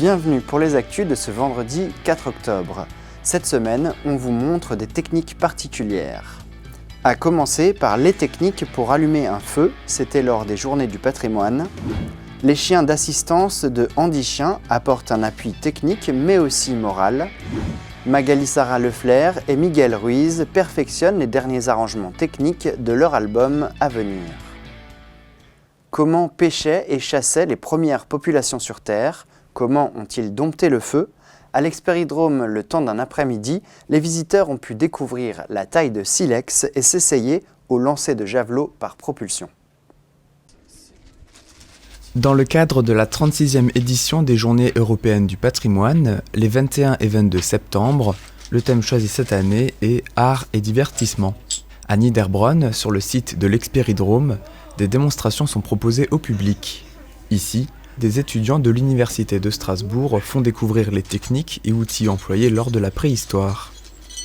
Bienvenue pour les actus de ce vendredi 4 octobre. Cette semaine, on vous montre des techniques particulières. À commencer par les techniques pour allumer un feu, c'était lors des Journées du patrimoine. Les chiens d'assistance de Andy Chien apportent un appui technique mais aussi moral. Magali Sarah Leflair et Miguel Ruiz perfectionnent les derniers arrangements techniques de leur album à venir. Comment pêchaient et chassaient les premières populations sur Terre? Comment ont-ils dompté le feu? À l'Expéridrome, le temps d'un après-midi, les visiteurs ont pu découvrir la taille de silex et s'essayer au lancer de javelot par propulsion. Dans le cadre de la 36e édition des Journées européennes du patrimoine, les 21 et 22 septembre, le thème choisi cette année est « Art et divertissement ». À Niederbronn, sur le site de l'Expéridrome, des démonstrations sont proposées au public. Ici, des étudiants de l'Université de Strasbourg font découvrir les techniques et outils employés lors de la préhistoire.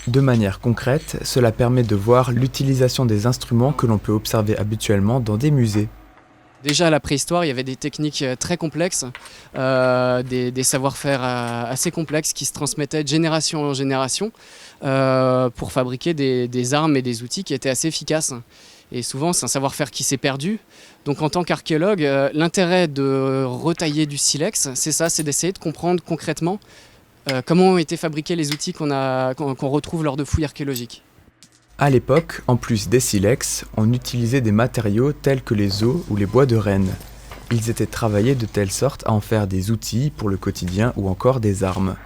De manière concrète, cela permet de voir l'utilisation des instruments que l'on peut observer habituellement dans des musées. Déjà à la préhistoire, il y avait des techniques très complexes, des savoir-faire assez complexes qui se transmettaient de génération en génération pour fabriquer des armes et des outils qui étaient assez efficaces. Et souvent, c'est un savoir-faire qui s'est perdu. Donc en tant qu'archéologue, l'intérêt de retailler du silex, c'est ça, c'est d'essayer de comprendre concrètement comment ont été fabriqués les outils qu'on retrouve lors de fouilles archéologiques. À l'époque, en plus des silex, on utilisait des matériaux tels que les os ou les bois de renne. Ils étaient travaillés de telle sorte à en faire des outils pour le quotidien ou encore des armes.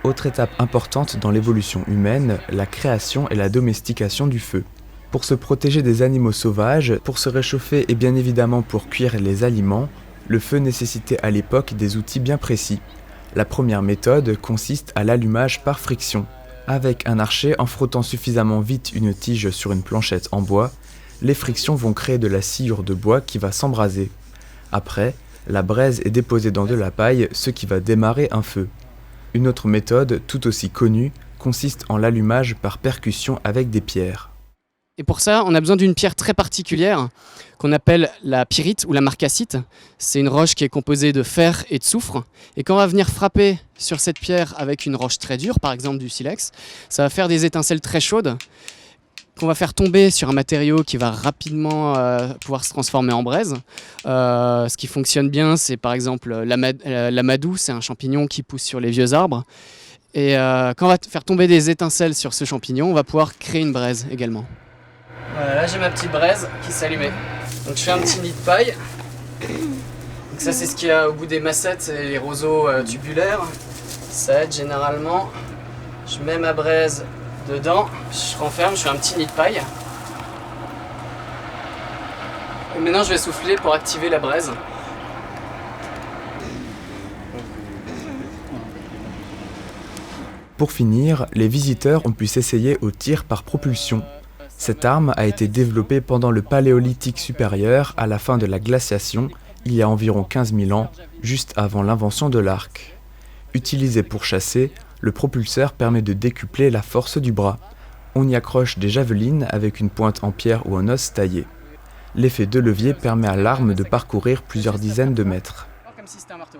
Autre étape importante dans l'évolution humaine, la création et la domestication du feu. Pour se protéger des animaux sauvages, pour se réchauffer et bien évidemment pour cuire les aliments, le feu nécessitait à l'époque des outils bien précis. La première méthode consiste à l'allumage par friction. Avec un archet, en frottant suffisamment vite une tige sur une planchette en bois, les frictions vont créer de la sciure de bois qui va s'embraser. Après, la braise est déposée dans de la paille, ce qui va démarrer un feu. Une autre méthode, tout aussi connue, consiste en l'allumage par percussion avec des pierres. Et pour ça, on a besoin d'une pierre très particulière qu'on appelle la pyrite ou la marcassite. C'est une roche qui est composée de fer et de soufre. Et quand on va venir frapper sur cette pierre avec une roche très dure, par exemple du silex, ça va faire des étincelles très chaudes qu'on va faire tomber sur un matériau qui va rapidement pouvoir se transformer en braise. Ce qui fonctionne bien, c'est par exemple l'amadou, c'est un champignon qui pousse sur les vieux arbres. Et quand on va faire tomber des étincelles sur ce champignon, on va pouvoir créer une braise également. Voilà, là j'ai ma petite braise qui s'allumait. Donc je fais un petit nid de paille. Donc ça c'est ce qu'il y a au bout des massettes et les roseaux tubulaires. Ça aide généralement. Je mets ma braise dedans, je renferme, je fais un petit nid de paille. Et maintenant je vais souffler pour activer la braise. Pour finir, les visiteurs ont pu s'essayer au tir par propulsion. Cette arme a été développée pendant le Paléolithique supérieur à la fin de la glaciation, il y a environ 15 000 ans, juste avant l'invention de l'arc. Utilisé pour chasser, le propulseur permet de décupler la force du bras. On y accroche des javelines avec une pointe en pierre ou en os taillé. L'effet de levier permet à l'arme de parcourir plusieurs dizaines de mètres. Comme si c'était un marteau.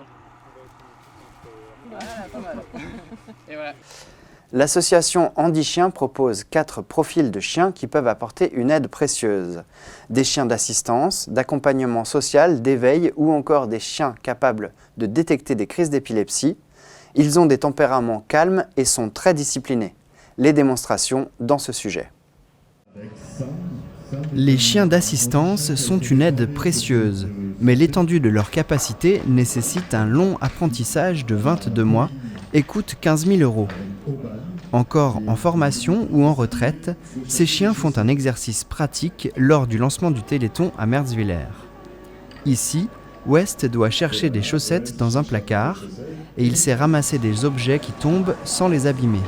Voilà, pas mal. Et voilà. L'association Andy Chien propose 4 profils de chiens qui peuvent apporter une aide précieuse. Des chiens d'assistance, d'accompagnement social, d'éveil ou encore des chiens capables de détecter des crises d'épilepsie. Ils ont des tempéraments calmes et sont très disciplinés. Les démonstrations dans ce sujet. Les chiens d'assistance sont une aide précieuse, mais l'étendue de leurs capacités nécessite un long apprentissage de 22 mois et coûte 15 000 €. Encore en formation ou en retraite, ces chiens font un exercice pratique lors du lancement du Téléthon à Merzwiller. Ici, West doit chercher des chaussettes dans un placard et il sait ramasser des objets qui tombent sans les abîmer.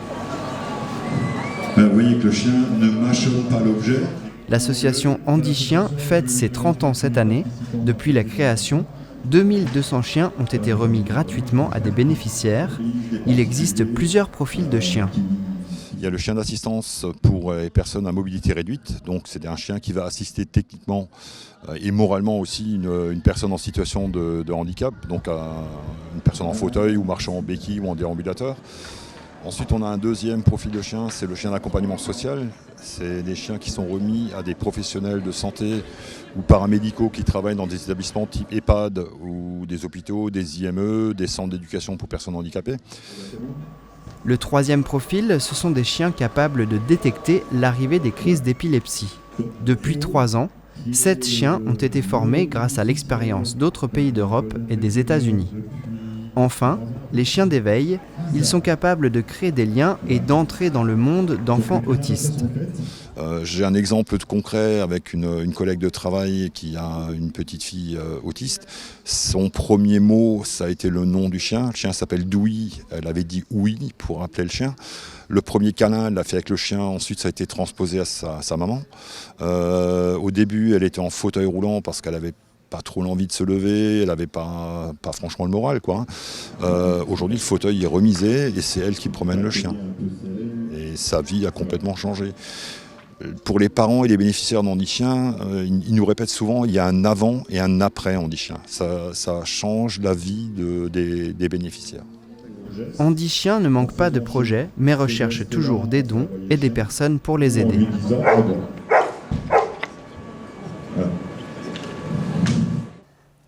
Vous voyez que le chien ne mâche pas l'objet. L'association Andy Chien fête ses 30 ans cette année. Depuis la création, 2200 chiens ont été remis gratuitement à des bénéficiaires. Il existe plusieurs profils de chiens. Il y a le chien d'assistance pour les personnes à mobilité réduite. Donc c'est un chien qui va assister techniquement et moralement aussi une personne en situation de handicap, donc une personne en fauteuil ou marchant en béquille ou en déambulateur. Ensuite, on a un deuxième profil de chien, c'est le chien d'accompagnement social. C'est des chiens qui sont remis à des professionnels de santé ou paramédicaux qui travaillent dans des établissements type EHPAD ou des hôpitaux, des IME, des centres d'éducation pour personnes handicapées. Le troisième profil, ce sont des chiens capables de détecter l'arrivée des crises d'épilepsie. Depuis 3 ans, 7 chiens ont été formés grâce à l'expérience d'autres pays d'Europe et des États-Unis. Enfin, les chiens d'éveil, ils sont capables de créer des liens et d'entrer dans le monde d'enfants autistes. J'ai un exemple concret avec une collègue de travail qui a une petite fille autiste. Son premier mot, ça a été le nom du chien. Le chien s'appelle Doui. Elle avait dit oui pour appeler le chien. Le premier câlin, elle l'a fait avec le chien. Ensuite, ça a été transposé à sa maman. Au début, elle était en fauteuil roulant parce qu'elle avait pas trop l'envie de se lever, elle n'avait pas franchement le moral, quoi. Aujourd'hui, le fauteuil est remisé et c'est elle qui promène le chien. Et sa vie a complètement changé. Pour les parents et les bénéficiaires d'Handichien, ils nous répètent souvent il y a un avant et un après Handichien. Ça change la vie des bénéficiaires. Handichien ne manque pas de projets, mais recherche toujours des dons et des personnes pour les aider.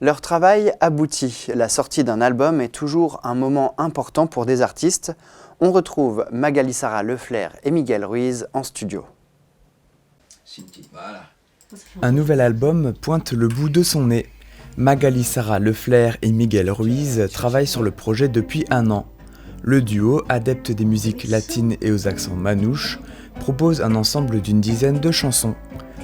Leur travail aboutit. La sortie d'un album est toujours un moment important pour des artistes. On retrouve Magali Sarah Leflair et Miguel Ruiz en studio. Un nouvel album pointe le bout de son nez. Magali Sarah Leflair et Miguel Ruiz travaillent sur le projet depuis 1 an. Le duo, adepte des musiques latines et aux accents manouches, propose un ensemble d'une dizaine de chansons.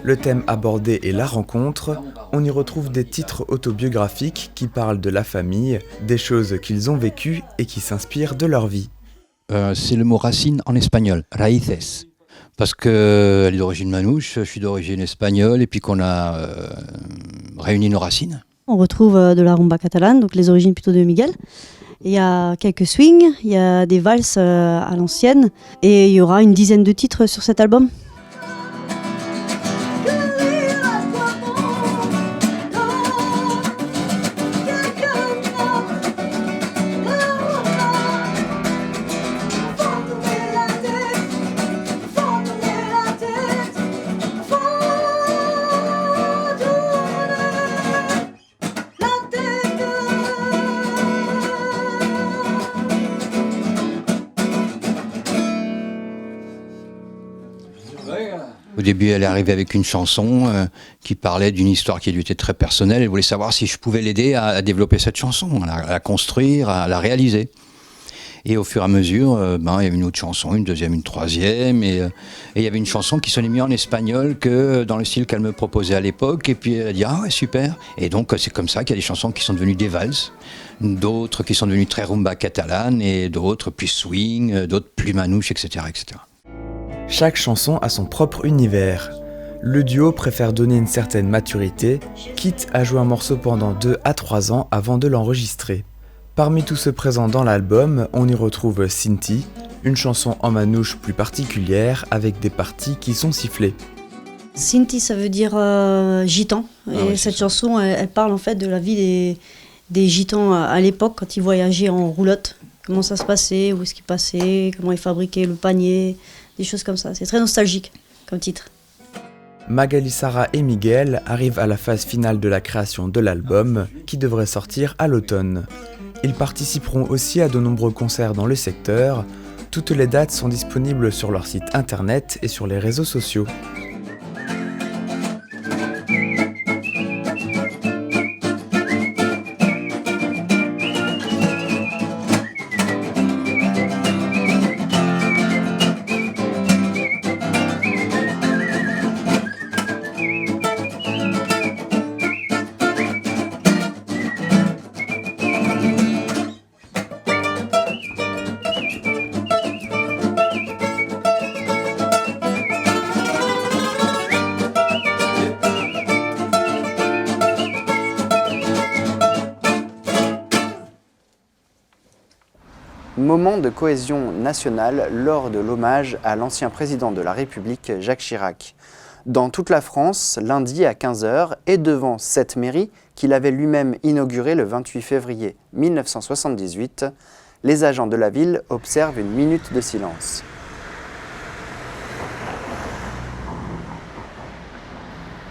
Le thème abordé est la rencontre. On y retrouve des titres autobiographiques qui parlent de la famille, des choses qu'ils ont vécues et qui s'inspirent de leur vie. C'est le mot racine en espagnol, raíces. Parce qu'elle est d'origine manouche, je suis d'origine espagnole, et puis qu'on a réuni nos racines. On retrouve de la rumba catalane, donc les origines plutôt de Miguel. Il y a quelques swings, il y a des valses à l'ancienne, et il y aura une dizaine de titres sur cet album. Au début, elle est arrivée avec une chanson qui parlait d'une histoire qui lui était très personnelle. Elle voulait savoir si je pouvais l'aider à développer cette chanson, à la construire, à la réaliser. Et au fur et à mesure, il y avait une autre chanson, une deuxième, une troisième. Et il y avait une chanson qui sonnait mieux en espagnol que dans le style qu'elle me proposait à l'époque. Et puis elle a dit « Ah ouais, super !» Et donc c'est comme ça qu'il y a des chansons qui sont devenues des valses, d'autres qui sont devenues très rumba catalane, et d'autres plus swing, d'autres plus manouches, etc., etc. Chaque chanson a son propre univers. Le duo préfère donner une certaine maturité, quitte à jouer un morceau pendant 2 à 3 ans avant de l'enregistrer. Parmi tous ceux présents dans l'album, on y retrouve Cinti, une chanson en manouche plus particulière avec des parties qui sont sifflées. Cinti, ça veut dire gitan. Et cette chanson, elle parle en fait de la vie des gitans à l'époque, quand ils voyageaient en roulotte. Comment ça se passait, où est-ce qu'ils passaient, comment ils fabriquaient le panier, des choses comme ça. C'est très nostalgique comme titre. Magali Sarah et Miguel arrivent à la phase finale de la création de l'album, qui devrait sortir à l'automne. Ils participeront aussi à de nombreux concerts dans le secteur. Toutes les dates sont disponibles sur leur site internet et sur les réseaux sociaux. Moment de cohésion nationale lors de l'hommage à l'ancien président de la République, Jacques Chirac. Dans toute la France, lundi à 15h, et devant cette mairie qu'il avait lui-même inaugurée le 28 février 1978, les agents de la ville observent une minute de silence.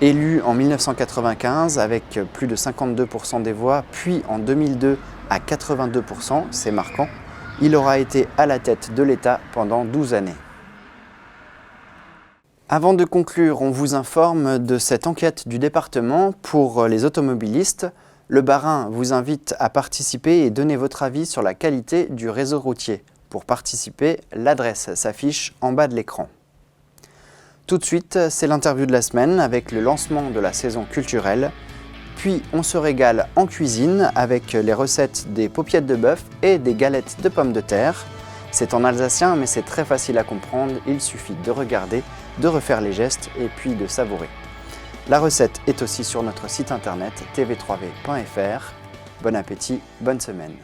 Élu en 1995 avec plus de 52% des voix, puis en 2002 à 82%, c'est marquant, il aura été à la tête de l'État pendant 12 années. Avant de conclure, on vous informe de cette enquête du département pour les automobilistes. Le Bas-Rhin vous invite à participer et donner votre avis sur la qualité du réseau routier. Pour participer, l'adresse s'affiche en bas de l'écran. Tout de suite, c'est l'interview de la semaine avec le lancement de la saison culturelle. Puis on se régale en cuisine avec les recettes des paupiettes de bœuf et des galettes de pommes de terre. C'est en alsacien mais c'est très facile à comprendre, il suffit de regarder, de refaire les gestes et puis de savourer. La recette est aussi sur notre site internet tv3v.fr. Bon appétit, bonne semaine.